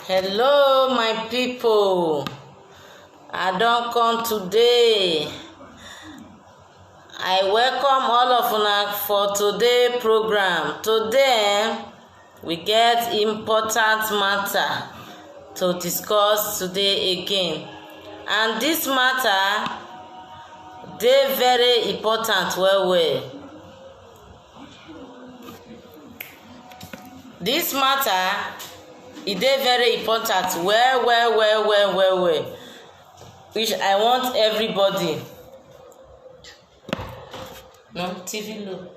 Hello my people, I don come today. I welcome all of una for today program. Today we get important matter to discuss today again, and this matter dey very important well. This matter e dey very important well, which I want everybody. No, TV low.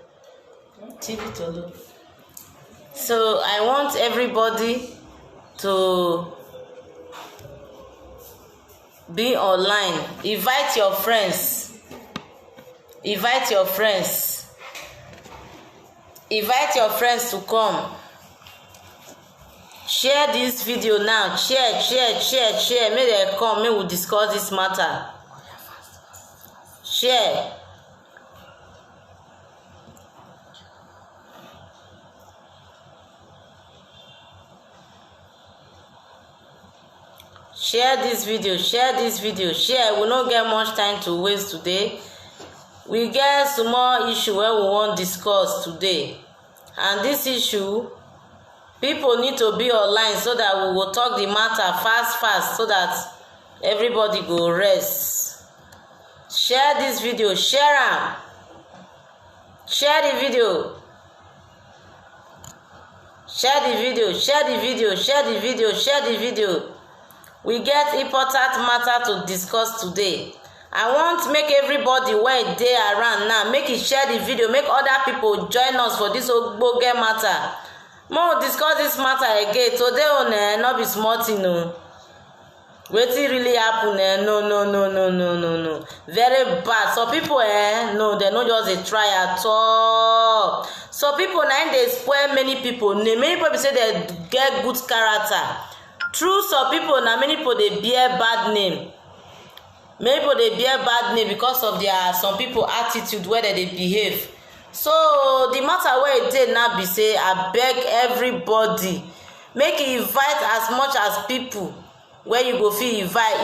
TV to low. So I want everybody to be online. Invite your friends. Invite your friends. Invite your friends to come. Share this video now. Share. Make dem come, make we discuss this matter. Share. Share this video. We no get much time to waste today. We get small issue wey we wan discuss today, and this issue, people need to be online so that we will talk the matter fast so that everybody go rest. Share this video. Share am. Share the video. Share the video. We get important matter to discuss today. I want make everybody wey dey around now make e share the video, make other people join us for this ogbonge matter. Make we discuss this matter again. Today on no be small thing o. Wetin really happen no. Very bad. Some people no, they no just dey try at all. Some people na im dey spoil many people name. Many people say they get good character. True, some people na many people dey bear bad name. Many people dey bear bad name because of their some people attitude wey dem dey behave. So the matter wey e dey now be say abeg everybody make e invite as much as people wey you go fit invite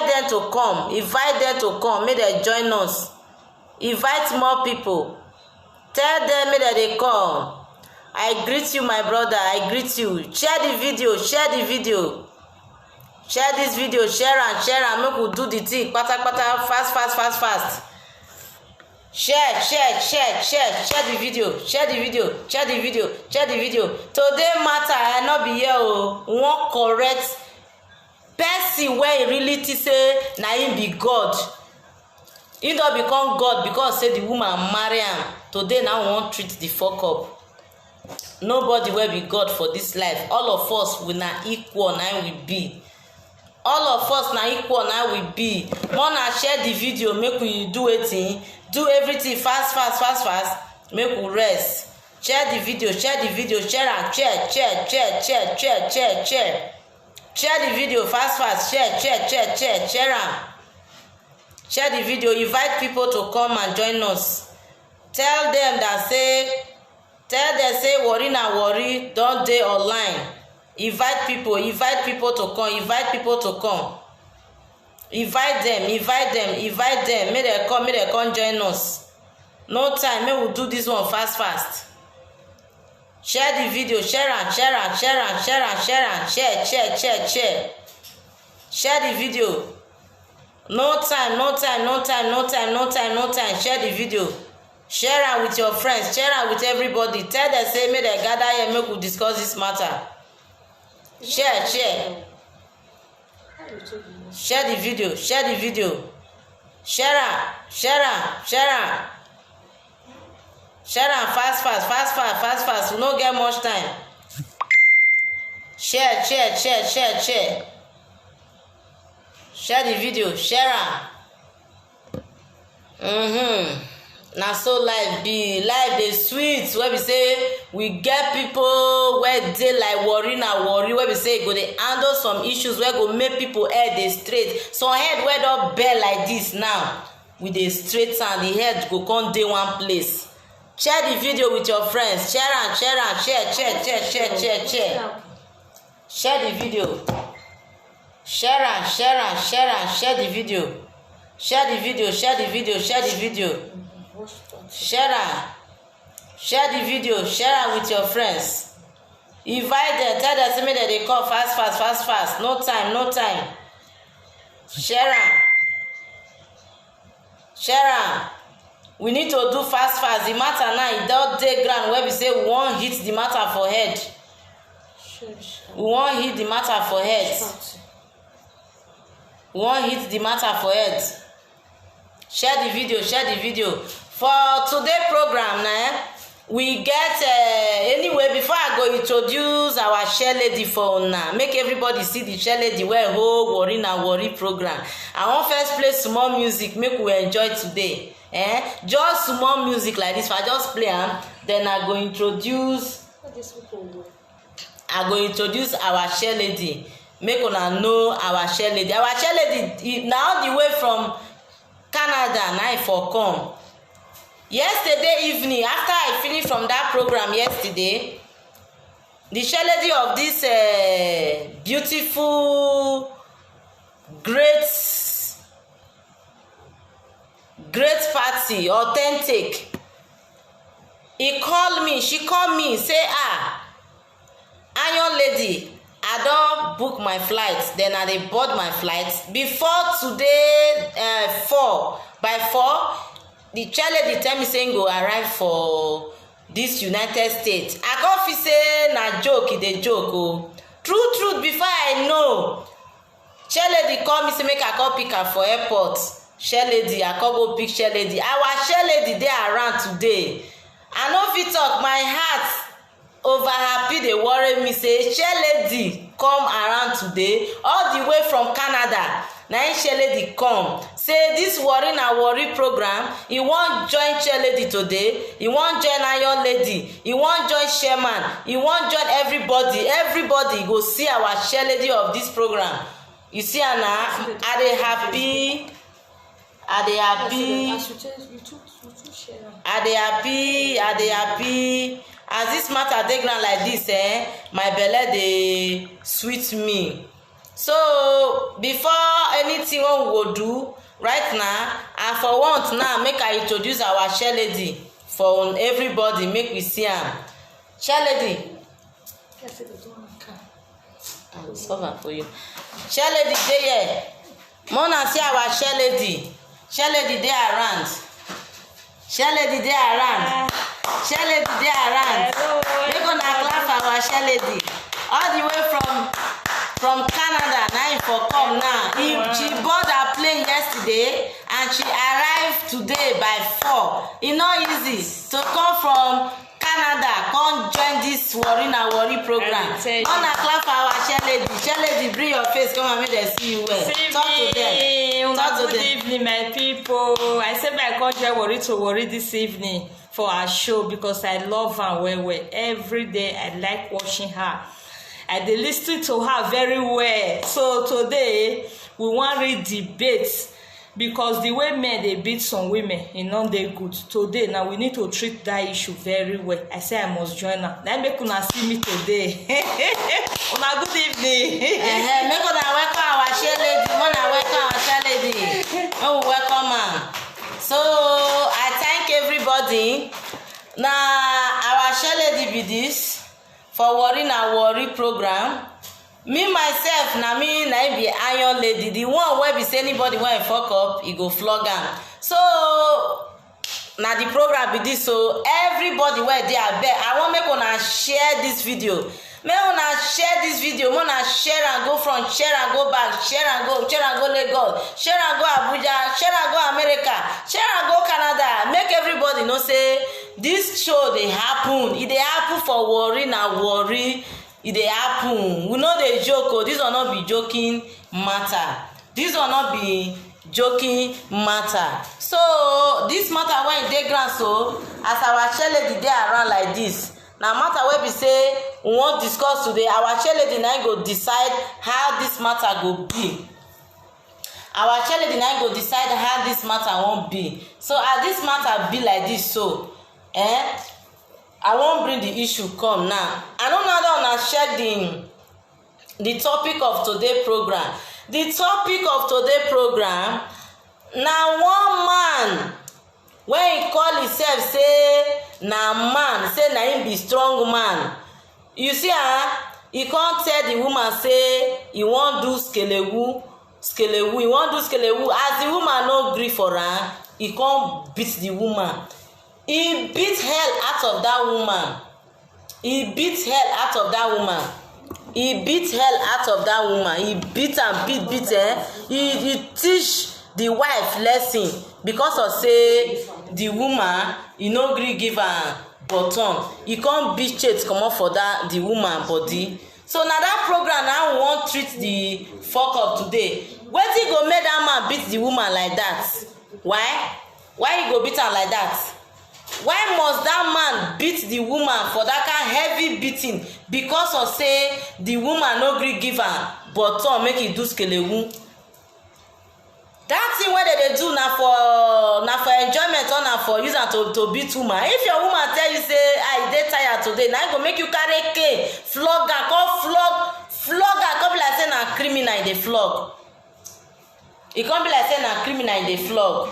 them to come, make dem join us. Invite more people, tell them make dem dey come. I greet you my brother, I greet you. Share this video. Share this video. Share am make we do the thing kpatakpata fast. Share the video. Today matter no be here o. We wan correct person wey really think say na him be God. He don become God because say the woman marry am. Today now we wan treat the fuck up. Nobody wey be God for this life. All of us we na equal, na we be. All of us na equal, na we be. Mona share the video, make we do everything fast. Make we rest. Share the video. Share am. Share the video fast. Share am. Share the video. Invite people to come and join us. Tell them say worry na worry don dey online. Invite people to come. Invite them. Make dem come join us. No time, make we do this one fast. Share the video. Share am. Share the video. No time. Share the video. Share am with your friends. Share am with everybody. Tell them say make dem gather here make we discuss this matter. Share the video. Share am fast. We no get much time. Share. Share the video. Share am. Na so life be. Life dey sweet wey be say we get people wey dey like worry na worry wey be say e go dey handle some issues wey go make people head dey straight. Some head wey don bend like this now, we dey straight am, the head go come dey one place. Share the video with your friends. Share and share and share. Share the video. Share and share and share and share the video. Share the video. Share the video. Share the video. Share the video. Share with your friends. Invite them. Tell them say make dem dey come fast. No time. Share am. We need to do fast. The matter now e don dey ground wey be say we wan hit the matter for head. We wan hit the matter for head. Share the video. For today program na we get anyway before I go introduce our share lady for una make everybody see the share lady wey hold Warri na Warri program. I wan first play small music make we enjoy today. Just small music like this. If I just play am, then I go introduce our share lady. Make una know our share lady. Our share lady na all the way from Canada na for come. Yesterday evening, after I finish from that program yesterday, the share lady of this beautiful, great party, authentic, she called me, say, Iron Lady, I don book my flight. Then I dey board my flight. Before today, 4, by 4, the chair lady tell me say go arrive for this United States. I come feel say na joke, e dey joke o. True, before I know, chair lady call me say make I come pick her for airport. Chair lady, I come go pick chair lady. Our chair lady dey around today. I no fit talk, my heart over happy dey worry me say chair lady come around today all the way from Canada. Na im chair lady come say this Warri na Warri program. He wan join chair lady today. He wan join Iron Lady. He wan join chairman. He wan join everybody go see our chair lady of this program. You see her now? I dey happy. As this matter dey ground like this, my belle dey sweet me. So before anything wey we go do right now, I for want now make I introduce our chair lady for everybody, make we see am. Chair lady, I will solve am for you. Chair lady dey here. Mona see our chair lady. Chair lady dey around. Chair lady dey around. Make una clap for our chair lady. All the way from Canada, now for come now. She board her plane yesterday and she arrived today by 4. It's not easy to come from Canada, come join this Warri na Warri program. Wanna clap for our chair lady. Chair lady, bring your face, come and make them see you well. Talk to them. Good evening, my people. I said I come join Warri to Warri this evening for our show because I love her well. Every day I like watching her. I dey listen to her very well. So today we wan read debate because the way men dey beat some women e no dey good. Today now we need to treat that issue very well. I say I must join her. Na make una see me today. Una good evening. Make una welcome our chair lady. Oh, welcome her. So I thank everybody. Na our chair lady be this. For Warri na Warri program, me myself na be Iron Lady, the one wey be say anybody wey fuck up, he go flog am. So na the program be this. So everybody wey dey abeg, I wan make una share this video. Make una share this video. Make una share and go front, share and go back, share and go Lagos, share and go Abuja, share and go America, share and go Canada. Make everybody know say this show dey happen. E dey happen for Warri na Warri. E dey happen. We no dey joke o. This one no be joking matter. So this matter wey dey ground, so as our chair lady dey around like this, na matter wey be say we wan discuss today. Our chair lady na go decide how this matter go be. Our chair lady na go decide how this matter wan be. So as this matter be like this, so I wan bring the issue come now. I no know how una check the topic of today program. The topic of today program na one man wey he call himself say na man, say na him be strong man. You see he come tell the woman say he wan do skelewu, he wan do skelewu. As the woman no gree for am, he come beat the woman. He beat hell out of that woman. He beat hell out of that woman. He beat hell out of that woman. He beat am, beat he teach the wife lesson because of say the woman he no gree give am bottom. He come beat shade comot for that the woman body. So na that program na we wan treat the fuck up today. Wetin go make that man beat the woman like that? Why he go beat am like that? Why must that man beat the woman for that kind heavy beating because of say the woman no gree give am bottom make he do skelewu? That thing wey dem dey do na for enjoyment or na for use am to beat woman. If your woman tell you say I dey tired today, na go make you carry cane flog am, come flog am, come be like say na criminal dey flog. E come be like say na criminal dey flog.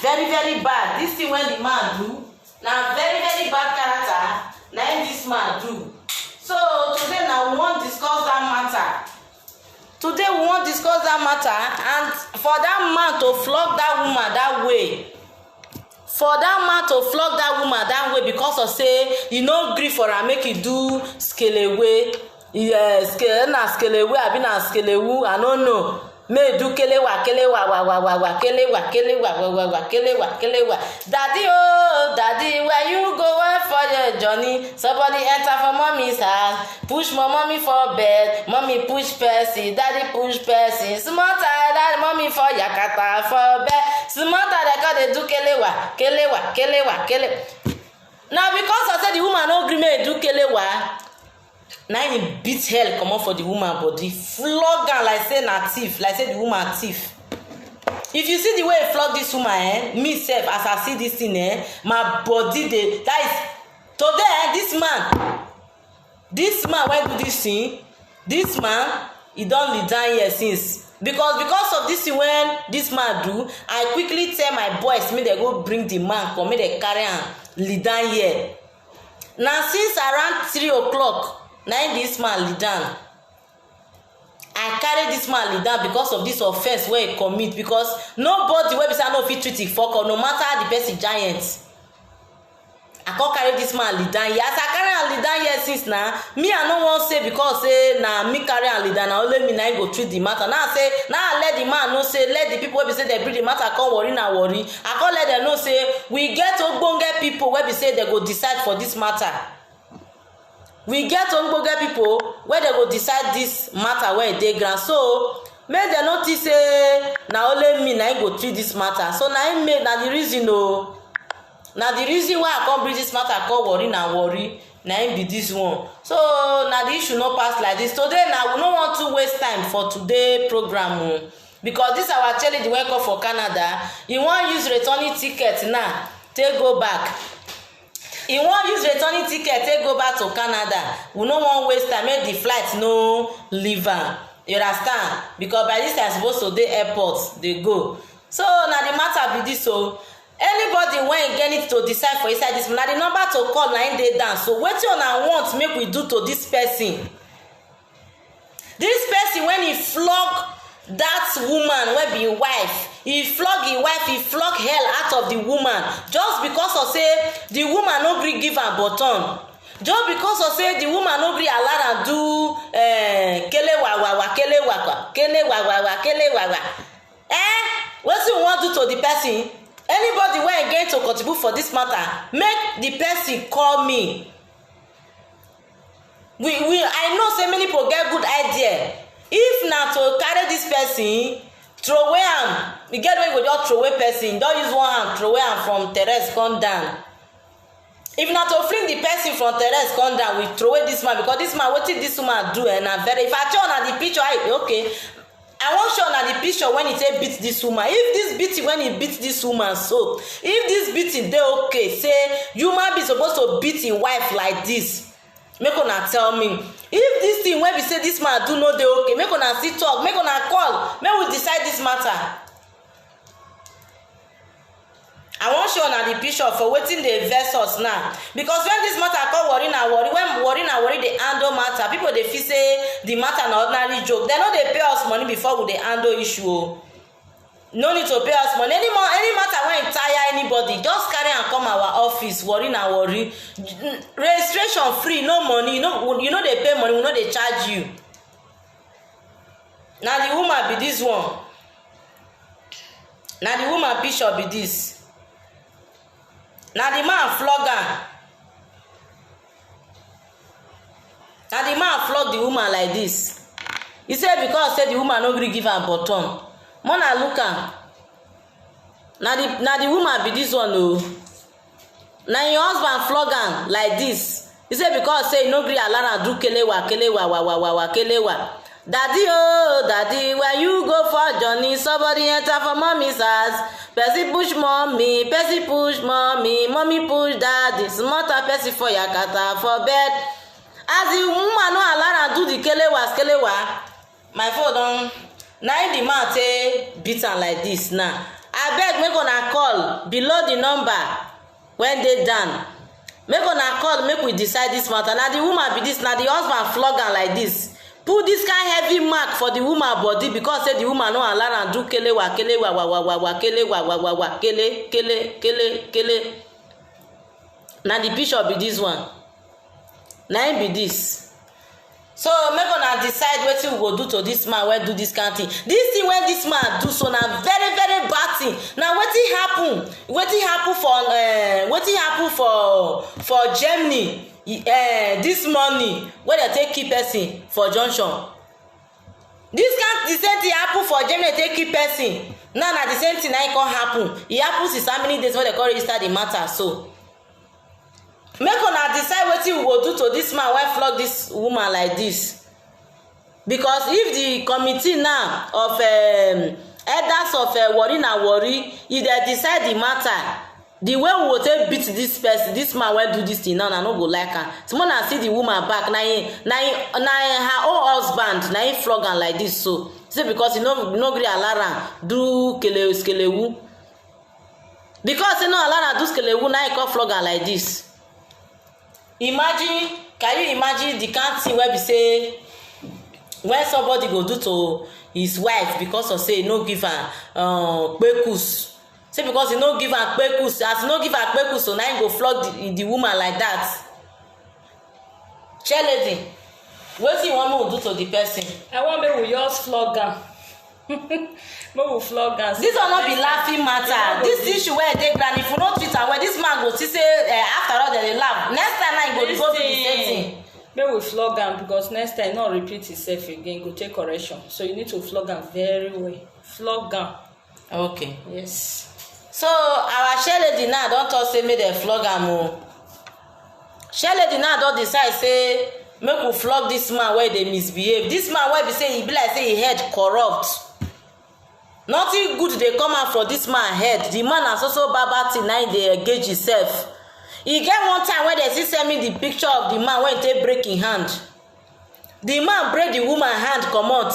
Very very bad. This thing wey the man do na very very bad character na him this man do. So today na we wan discuss that matter. Today we wan discuss that matter, and for that man to flog that woman that way, for that man to flog that woman that way because of say he no gree for am make he do skelewe, na skelewe abi na skelewu, I no know. May do kelewa daddy, oh daddy, where you going for your journey? Somebody enter for mommy's house, push my mommy for bed, mommy push Percy, daddy push Percy, small time daddy mommy for yakata for bed, small time they call they do kelewa. Now because I said the woman no gree make do kelewa, na him beat hell comot for the woman body, flog am like say na thief, like say the woman thief. If you see the way he flog this woman, me sef as I see this thing, my body dey, that is today, this man wey do this thing, this man he don lead down here since because of this thing when this man do, I quickly tell my boys make they go bring the man come, make they carry am lead down here. Na since around 3 o'clock na this man lead down. I carry this man lead down because of this offense wey he commit, because nobody wey be say I no fit treat it fuck up no matter how the person giant. I come carry this man lead down here. As I carry am lead down here since na me I no wan say because say na me carry am lead down na only me na go treat the matter. Now I let the man know say let the people wey be say they bring the matter come worry na worry. I come let them know say we get ogbonge people wey be say they go decide for this matter. We get ogbonge people wey they go decide this matter wey dey ground. So make dem notice say na only me na go treat this matter. So na the reason o. Na the reason why I come bring this matter come worry na worry na him be this one. So na the issue no pass like this. Today na we no want to waste time for today program o, because this our challenge wey come for Canada. He wan use returning ticket now take go back. He wan use returning ticket take go back to Canada. We no wan waste time make the flight no leave am. You understand? Because by this time suppose to dey airport dey go. So na the matter be this o. Anybody when get it to decide for inside this, na the number to call na im dey down. So wetin una want make we do to this person? This person when he flog that woman wey be him wife, he flog him wife, he flog hell out of the woman just because of say the woman no gree give am bottom, just because of say the woman no gree allow am do kelewawa. Wetin we wan do to the person? Anybody wey get to contribute for this matter, make the person call me. I know say many people get good idea. If na to carry this person, throw away am. You get where you go just throw away person, don use one hand throw away am from terrace come down. If na to fling the person from terrace come down, we throw away this man, because this man wetin this woman do na very. If I show una the picture, okay. I wan show una the picture when he take beat this woman. If this beating when he beat this woman, so if this beating dey okay, say human be supposed to beat him wife like this, make una tell me. If this thing wey be say this man do no dey okay, make una still talk, make una call, make we decide this matter. I wan show una the picture for wetin dey vex us now, because when this matter come worry na worry, when worry na worry dey handle matter, people dey feel say the matter na ordinary joke. Dem no dey pay us money before we dey handle issue o. No need to pay us money. Any matter wey tire anybody, just carry am come our office. Worry na worry. Registration free, no money. You no dey pay money, we no dey charge you. Na the woman be this one. Na the woman picture be this. Na the man flog am. Na the man flog the woman like this. He say because say the woman no gree give am bottom. Mona look am. Na the woman be this one o. Na your husband flog am like this. He say because say he no gree allow am do kelewa kelewa. Daddy oh daddy, when you go for journey, somebody enter for mommy's house. Person push mommy, person push mommy, mommy push daddy. Small person for yakata for bed. As the woman no allow am do the kelewa, my phone don. Na the man take beat am like this now. Abeg make una call below the number when dey down. Make una call, make we decide this matter. Na the woman be this, na the husband flog am like this. Put this kind heavy mark for the woman body because say the woman no allow am do kelewa kele. Na the picture be this one. Na him be this. So make una decide wetin we go do to this man wey do this kind thing. This thing wey this man do so na very very bad thing. Na wetin happen? Wetin happen for Germany? This morning wey dem take kill person for junction. This kind the same thing happen for Germany, take kill person. Now na the same thing na e come happen. E happen since how many days wey dem come register the matter so. Make una decide wetin we go do to this man wey flog this woman like this. Because if the committee now of elders of worry na worry, if they decide the matter, the way we go take beat this person, this man wey do this thing now, I no go like am. Tomorrow na see the woman back, na her own husband na him flog am like this so. Say because he no gree allow am do skelewu. Because he no allow am do skelewu, na he come flog am like this. Imagine, can you imagine the kind thing wey be say when somebody go do to his wife because of say he no give am kpekus. Say because he no give am kpekus, as he no give am kpekus, so now he go flog the woman like that. Lady, wetin you want me to do to the person? I want make we just flog am. Make we flog am. This one no be laughing matter. This issue wey dey ground, if you no treat am well, this man go see say after all dem dey laugh. Next time na he go do the same thing. Make we flog am because next time no repeat itself again, go take correction. So you need to flog am very well. Flog am. Okay. Yes. So our lady now don talk say make dem flog am o. Lady now don decide say make we flog this man wey dey misbehave. This man wey be say he be like say he head corrupt. Nothing good dey come out from this man head. The man na so baba thing na him dey engage himself. E get one time wey dem still send me the picture of the man wey take break him hand. The man break the woman hand comot.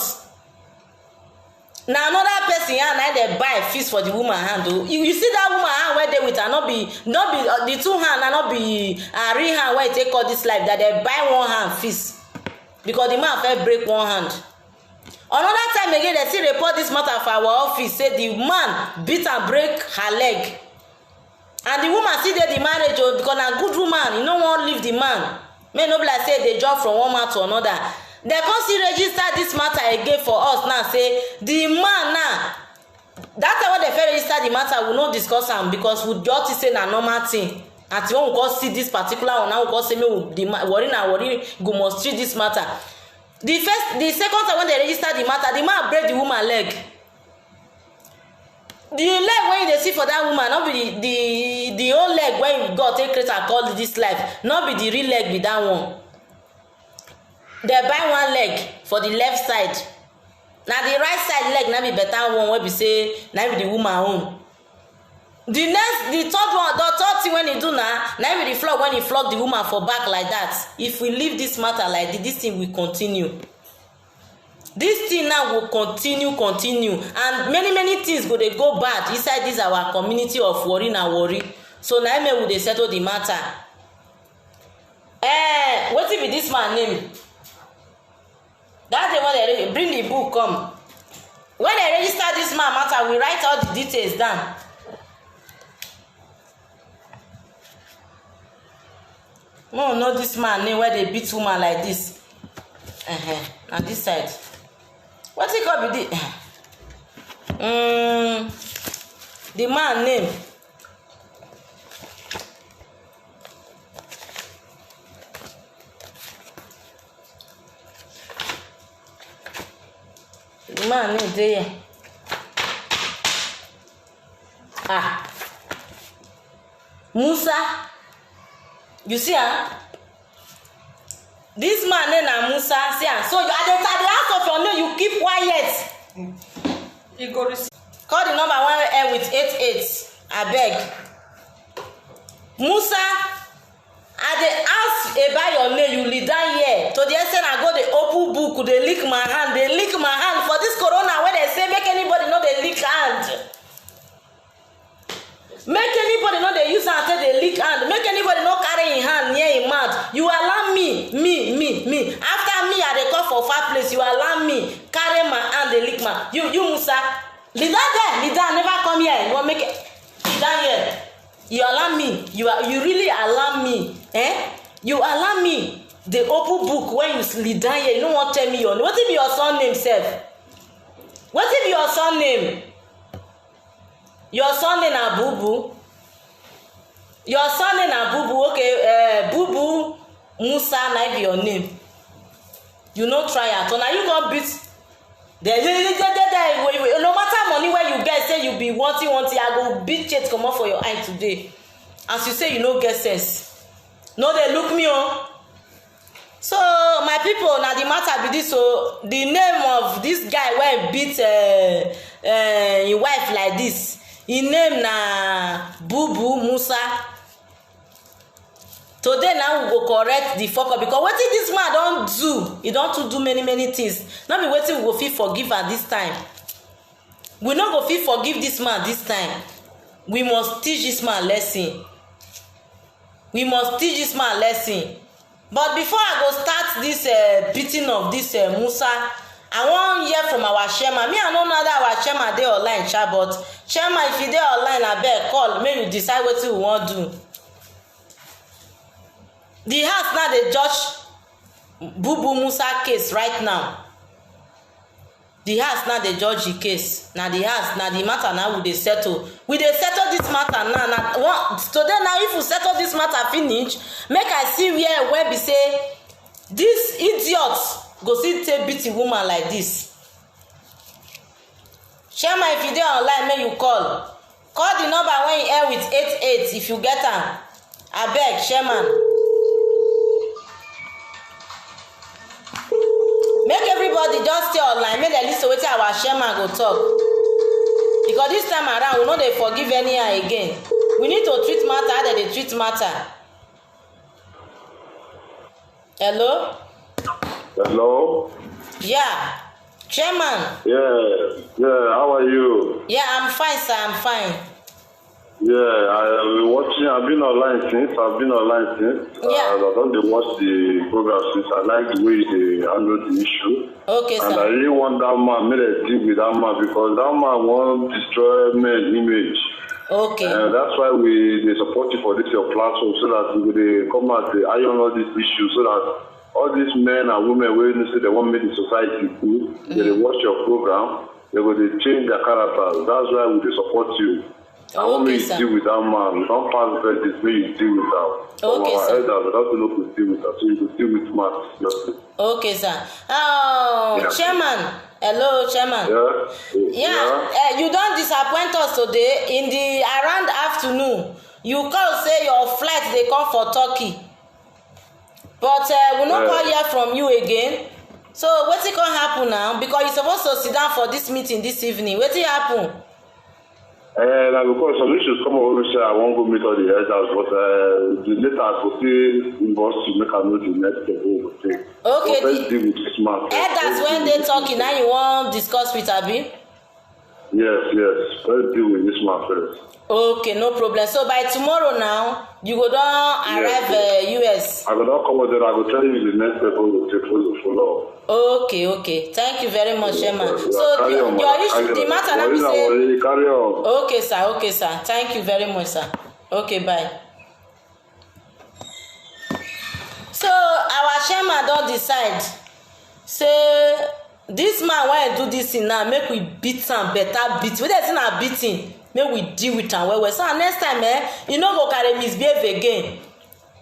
Na another person hand na dey buy fist for the woman hand o. You see that woman hand wey dey with her, no be the two hand na no be her real hand wey take cut this life, that dey buy one hand fist because the man first break one hand. Another time again dem still report this matter for our office say the man beat and break her leg, and the woman still dey the marriage o because na good woman, e no wan leave the man. Make no be like say dey jump from one man to another. Dem come still register this matter again for us now say the man now, that time wey dem first register the matter we no discuss am because we just think say na normal thing. Until when we come see this particular one, now we come say make we worry na worry go must treat this matter. The second time when they register the matter, the man break the woman leg. The leg wey you dey see for that woman no be the whole leg wey God take create and call this life, no be the real leg be that one. They buy one leg for the left side, na the right side leg na be better one wey be say na be the woman own. The third thing when he do na be the flog when he flog the woman for back like that. If we leave this matter like this thing will continue. This thing now will continue, and many things go dey go bad inside this our community of worry na worry. So na we dey settle the matter. Wetin be this man name? That day when they bring the book come. When they register this man matter, we write all the details down. No, know this man name where they beat woman like this. On this side. What he call be the man name. The man name there. Musa. You see, this man name na Musa. See, so you at the house of your name, you keep quiet. You go receive. Call the number one end with 88. I beg. Musa, I dey ask about your name. You lead down here. To the extent I go the open book, they lick my hand. They lick my hand for this corona. When they say make anybody know they lick hand. Make anybody know they use hand say they lick hand. Make anybody know carry in hand near in mouth. You allow me. After me, I dey call for far place. You allow me carry my hand, they lick my. You Musa, lead down there. Lead down. Never come here. You want make it? Lead down here. You allow me. You really allow me. You allow me. The open book when you lead down here. You don't want to tell me your name. What if your son name self? What if your son name? Your son name na Bubu. Your son name na Bubu. Okay, Bubu Musa na be your name. You no try at all. Now you go beat. No matter money where you get, say you be wanting. I go beat chase come out for your eye today. As you say, you no get sense. No, they look me on. So my people, now the matter be this. So the name of this guy where beat his wife like this. His name na Bubu Musa. Today now we go correct the fuck up because wetin this man don do, he don do many things. No be wetin we go fit forgive at this time. We no go fit forgive this man this time. We must teach this man lesson. But before I go start this beating of this Musa, I wan hear from our chairman. Me I no know that our chairman dey online sha, but chairman if you dey online abeg call make you decide wetin we wan do. The house now dey judge Bubu Musa case right now. The house now dey judge the case. Na the house, na the matter now we dey settle. We dey settle this matter now. Today now if we settle this matter finish, make I see where be say this idiot go still take beat a woman like this. Chairman, if you dey online, make you call the number when you end with 88 if you get am. Abeg, chairman. Make everybody just stay online. Make dem listen wetin our chairman go talk. Because this time around, we no dey forgive anyhow again. We need to treat matter how dem dey treat matter. Hello? Hello? Yeah. Chairman. Yeah, how are you? Yeah, I'm fine, sir, I'm fine. Yeah, I've been online since. Yeah. I don't watch the program since. I like the way they handle the issue. Okay, and sir. I really want that man, make a deal with that man because that man won't destroy men's image. Okay. That's why they support you for this your platform so that they come out and iron all these issues so that all these men and women wey say they want make the society good, they watch your program, they change their characters. That's why we support you. I want me to deal with that man. Don't pass this way you deal with that. Okay, sir. Elders, that's not to deal with that. So you can deal with smart justice. Okay, sir. Oh, yeah. Chairman. Hello, Chairman. Yeah. You don't disappoint us today. In the around afternoon, you call say your flight they come for Turkey. But we not call hear from you again. So wetin come happen now? Because you supposed to sit down for this meeting this evening. Wetin happen? Na because some issues come over say I wan go meet all the elders, but the later I go still inbox to make I know the next step wey we go take. Okay, so let's deal with this man. Elders when they talking, now you wan discuss with Abi? Yes. Let's deal with this man first. Okay, no problem. So by tomorrow now, you go don arrive US. I go don come out there. I go tell you the next step wey we go take for the follow. Okay. Thank you very much, Emma. So your issue, the matter now be say. Carry on. Okay, sir. Thank you very much, sir. Okay, bye. So our chairman don decide say this man wey do this thing now make we beat am better beat. Wey dey say na beating, make we deal with am well. So next time you no go carry misbehave again.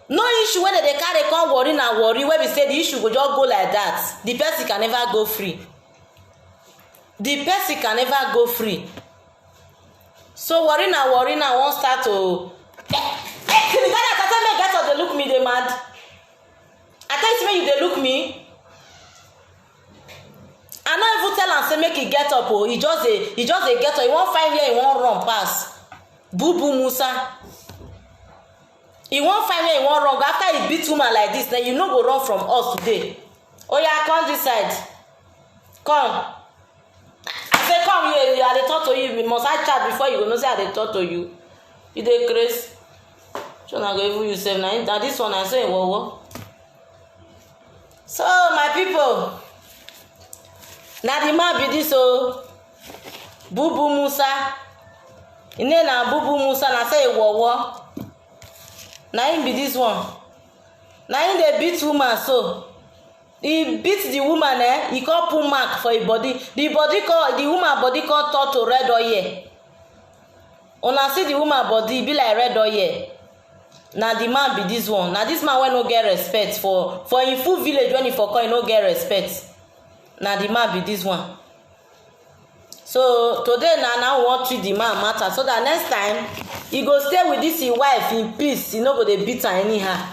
No issue wey dem dey carry come worry na worry wey be say the issue go just go like that. The person can never go free. So worry na wan start to the guy that tell me get up dey look me dey mad. I tell you say you dey look me. I no even tell am say make he get up o. He just dey get up. He wan find where he wan run pass. Bubu Musa. He wan find where he wan run. After he beat woman like this, then you no go run from us today. Oya, come this side. Come. I say come here. I dey talk to you. Must I chat before you go know say I dey talk to you? You dey craze? So na go even you sef na this one I say wo. So my people, na the man be this o. Bubu Musa. Him name na Bubu Musa. Na say wo. Na him be this one. Na him dey beat woman so. He beat the woman he come put mark for him body. The woman body come turn to red oil. Una see the woman body be like red oil. Na the man be this one. Na this man wey no get respect for him full village when he for come he no get respect. Na the man be this one. So today now we wan treat the man matter so that next time he go stay with this his wife in peace. He no go dey beat her anyhow.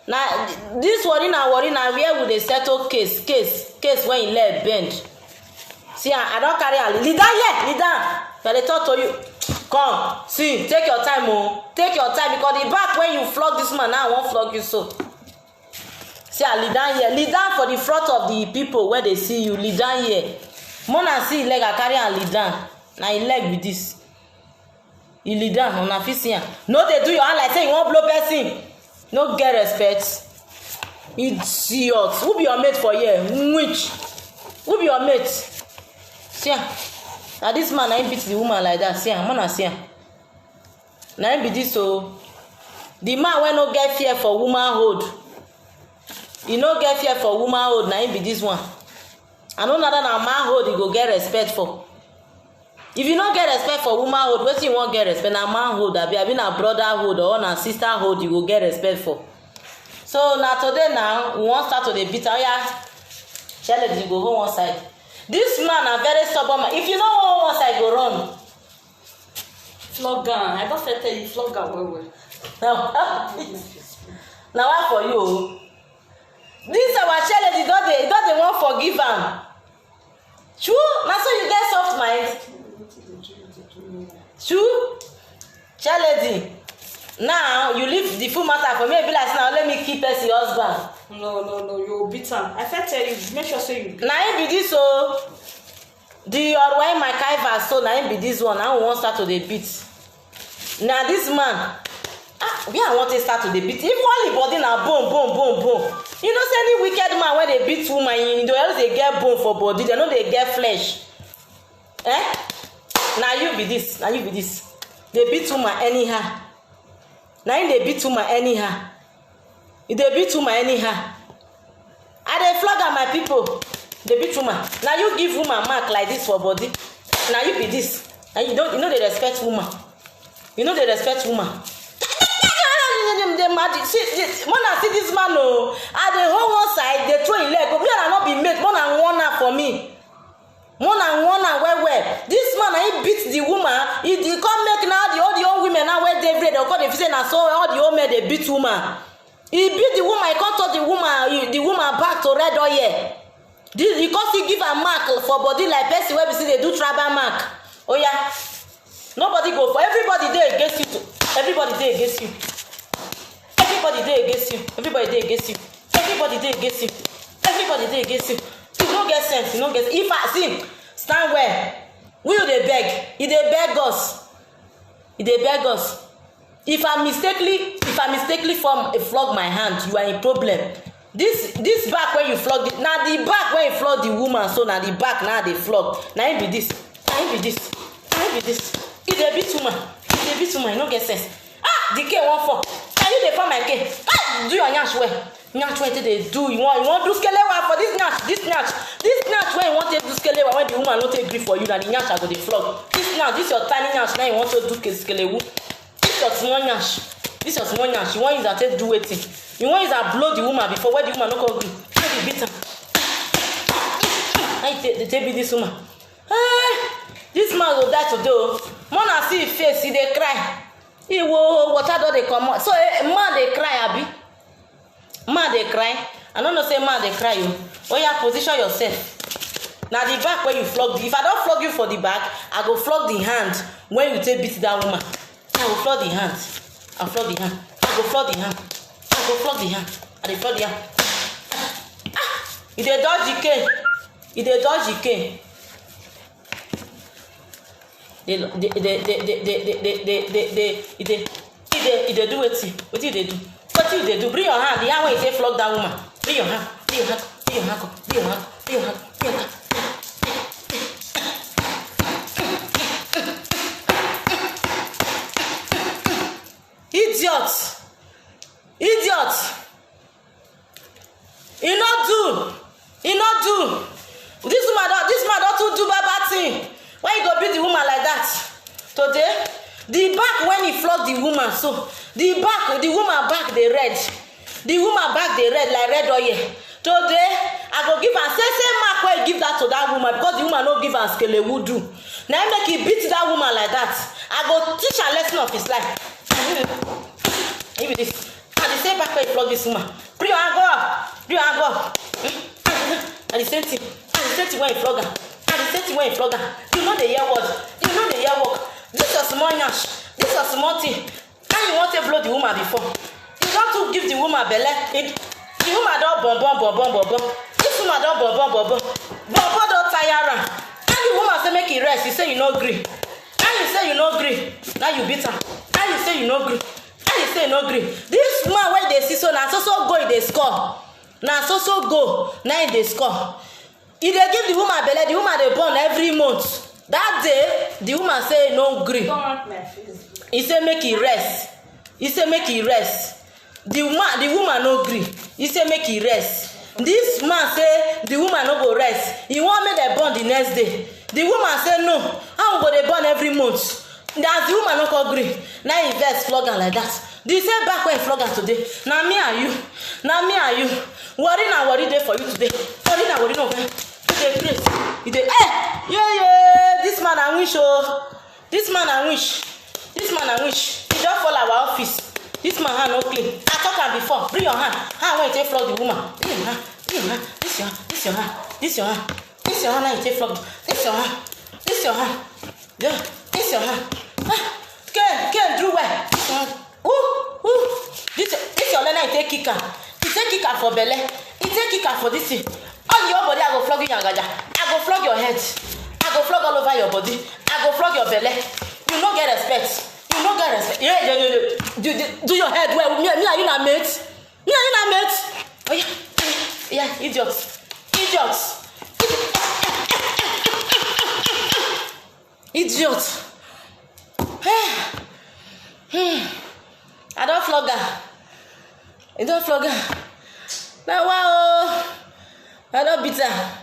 Now this worry na where we dey settle case when he leg bend. See I don carry am lead down. I dey talk to you. Come see take your time take your time because the back when you flog this man now I wan flog you so. See I lead down here, lead down for the front of the people where they see you, lead down here. Mona see leg I carry am lead down. Na him leg with this. You lead down una fit see am. No dey do your hand like say you wan blow person. No get respect. Idiot. Who be your mate for here? Which? Who be your mate? See am. Na this man na him beat the woman like that. See am. Mona see am. Na him be this o. The man wey no get fear for womanhood. He no get fear for womanhood. Na him be this one. I know na manhood he go get respect for. If you no get respect for womanhood, wetin you wan get respect? Na manhood abi na brotherhood or na sisterhood you go get respect for. So na today now we wan start to dey beat am. Oya, Shele, you go hold one side. This man na very stubborn man. If you no hold one side, go run. Flog am. I don first tell you flog am well. Na why for you o? This our Shele, he don dey wan forgive am. True? Na so you get soft mind? True? Shele, now you leave the full matter for me. Be like now let me keep person husband. No, you beat am. I first tell you, make sure say you beat am. Na him be this o. The Orwai MacIver so na him be this one. Now we wan start to dey beat. Na this man. Where I want to start to dey beat. If only body na bone. You know say any wicked man wey dey beat woman, you know else dey get bone for body. They no dey get flesh. Na you be this. Dey beat woman anyhow. Na him dey beat woman anyhow. You dey beat woman anyhow. I dey flog am my people. Dey beat woman. Na you give woman mark like this for body. Na you be this. And you no dey respect woman. You no dey respect woman. Mona see this man o. I dey hold one side, dey throw him leg. But me and I no be mate. Mona warn her for me. Mona warn her well. This man he beat the woman. He come make now all the old women now where they come dey say na so all the old men dey beat woman. He beat the woman. He come touch the woman back to red oil. This because he give a mark for body like person wey be say they do tribal mark. Oh yeah, nobody go for everybody dey against you. Everybody dey against you. Everybody dey against you. Everybody dey against you. Everybody dey against you. Everybody dey against you. You no get sense. You no get. If I see stand well, we you dey beg. He dey beg us. He dey beg us. If I mistakenly flog my hand, you are in problem. This back when you flog the now the back when you flog the woman, so now the back now they flog. Now it be this. Now it be this. Now it be this. It dey beat woman. It dey beat woman. You no get sense. Ah, the K won't fall. Can you dey fall my K? Ah, do your nyash well. Nyash well they do. You want do skelewa for this nyash. This nyash when you want to do skelewa when the woman not take grip for you, now the nyash I go dey flog. This your tiny nyash now you want to do skelewu. This your small nyash. You want use that take do wetin? You want use that blow the woman before when the woman no come gree. You dey beat am. I take beat this woman. This man go die today o. Mona see him face, he dey cry. He water don dey comot. So man dey cry abi? Man dey cry? I no know say man dey cry o. Oya position yourself. Na the back when you flog. If I don flog you for the back, I go flog the hand when you take beat that woman. I go flog the hand. I go flog the hand. I go flog the hand. I go flog the hand. I dey flog the hand. Ah! You dey dodge the cane. You dey dodge the cane. They do wetin? Wetin you dey do? Wetin you dey do? Bring your hand. The hand when you take flog that woman. Bring your hand. Bring your hand. Bring your hand. Bring your hand. Bring your hand. Bring your hand. Idiot. He not do. This man don't too do bad thing. Why you go beat the woman like that? Today, the back when he flog the woman, so the woman back they red. The woman back they red like red oil. Today, I go give her same mark where you give that to that woman because the woman no give her skelewu do. Now make he beat that woman like that. I go teach her lesson of his life. Give me this. And the same back where you flog this woman. Bring your hand go up. Bring your hand go up. And the same thing. And the same thing when you flog her. And the same thing when you flog her. You know the year word. You know the year work. This is small nyash. This is small thing. And you want to blow the woman before. You don't to give the woman belly. The woman don't bum. This woman don't bum. Bum don't tire her. And the woman say make it rest. You say you no gree. And you say you no gree. Now you beat her. And you say you no gree. And you say you no gree. This man when they see so now so go in the score. Now so go. Now in the score. If they give the woman belly, the woman they born every month. That day, the woman say no gree. He say make it rest. He say make it rest. The woman no gree. He say make it rest. This man say the woman no go rest. He want make them born the next day. The woman say no. How go they born every month? That's the woman no go gree. Now he vex flog her like that. The same back when he flog her today. Now me and you. Worry day for you today. Worry no. You dey yeah. This man I wish This man I wish. He don't fall our office. This man hand no clean. I talk am before. Bring your hand. Hand when you take flog the woman. Bring your hand. This your hand. Now you take flog. This your hand. Yeah. This your hand. Can do well. This your leg. Now you take kick her. You take kick her for belly. You take kick her for this thing. On your body, I go flog you, Yagaja. I go flog your head. I go flog all over your body. I go flog your belly. You no get respect. Yeah. Do your head well. Me and you not mate. Oh yeah, idiots. I don't flog her. You don't flog her. Now wow. I don't beat her.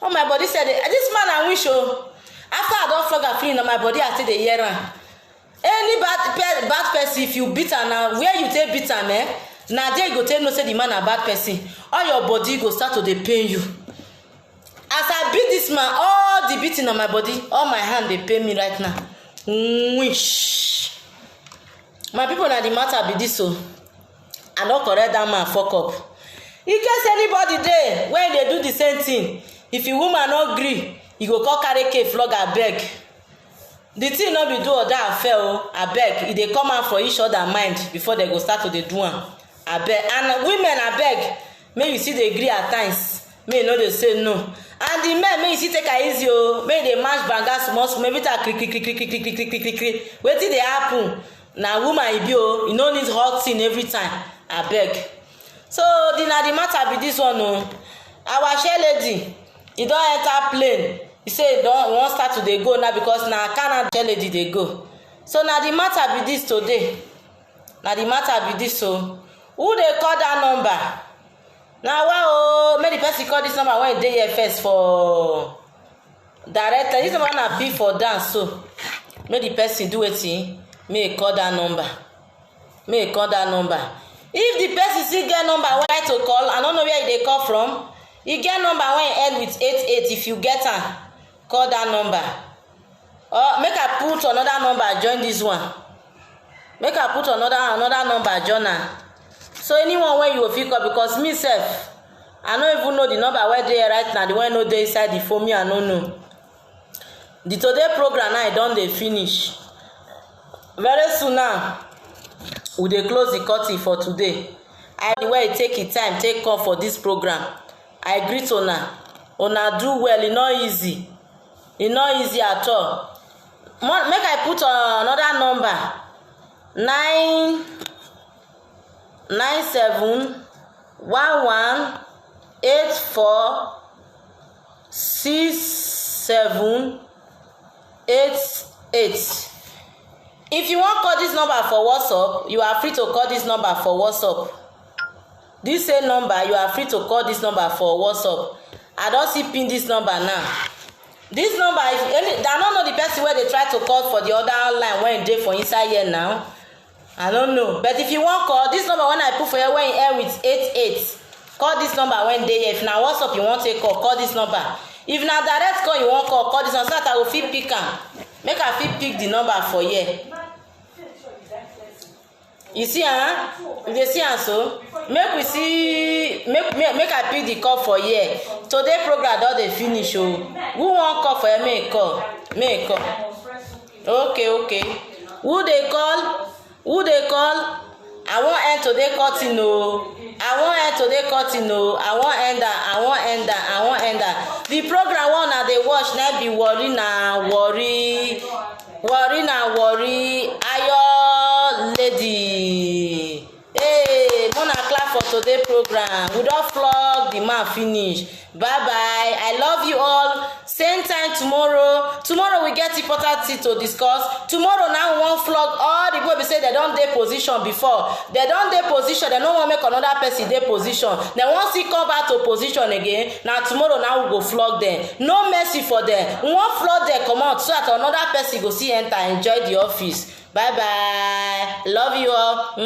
Oh, my body said it. This man I wish after I don't flog her feeling on my body, I take the year on. Any bad person, if you beat her now, where you take beat her, now there you go tell no say the man a bad person. All your body go start to dey pain you. As I beat this man, all the beating on my body, all my hand they pain me right now. Wish. My people na the matter be this so. I no correct dat man fuck up. In case anybody dey wey dey do the same thing, if your woman no gree, you go come carry cake flog abeg. The thing no be do or die affair o, abeg. E dey come out for each other mind before they go start to dey do am. Abeg. And women abeg, make you still dey gree at times, make you no dey say no. And the men, make you still take am easy o, make you dey match banga small small, maybe that krik krik krik krik krik krik krik krik krik. Wetin dey happen? Na woman e be o, you no need hot thing every time, abeg. So na the matter be this one o. Our share lady, e don enter plane. He say he wan start to dey go now because na Canada share lady dey go. So na the matter be this today. Na the matter be this o. Who dey call that number? Na wow o, make the person call this number when e dey here first for directly. This number na big for dance, so make the person do wetin, make e call that number. Make e call that number. If the person still get number wey try to call, I no know where e dey call from. E get number wey end with 88. If you get am, call that number. Or make I put another number join this one. Make I put another number join am. So anyone wey you go fit call, because me sef, I no even know the number wey dey here right now, the one no dey inside the phone, me I no know. The today program now e don dey finish. Very soon now, we dey close the curtain for today. The way e take e time take come for this program, I greet una. Una do well. E no easy. E no easy at all. Make I put another number. 99711846788. If you wan call this number for WhatsApp, you are free to call this number for WhatsApp. This same number, you are free to call this number for WhatsApp. I don see pin this number now. This number, if I don't know the person where they try to call for the other line when e dey for inside here now. I don't know. But if you wan call this number, when I put for here, when e end with 88, call this number when dey here. If na WhatsApp you wan take call this number. If na direct call you wan call this one, so that I go fit pick am. Make I fit pick the number for here. You see, you dey see am so? Make we see, make I pick the call for here. Today program don dey finish o. Who wan call for here? Make e call. Make e call. Okay. Who dey call? I wan end today curtain o. I wan end am. The program wey una dey watch na be worry Ayo lady. Hey, mona clap for today program. We don flog the man finish. Bye bye. I love you all. Same time tomorrow. Tomorrow we get important thing to discuss. Tomorrow now we wan flog all the people be say they don dey position before. They don dey position. They no wan make another person dey position. They wan still come back to position again. Now tomorrow now we go flog them. No mercy for them. We wan flog them comot so that another person go see enter enjoy the office. Bye bye. Love you all.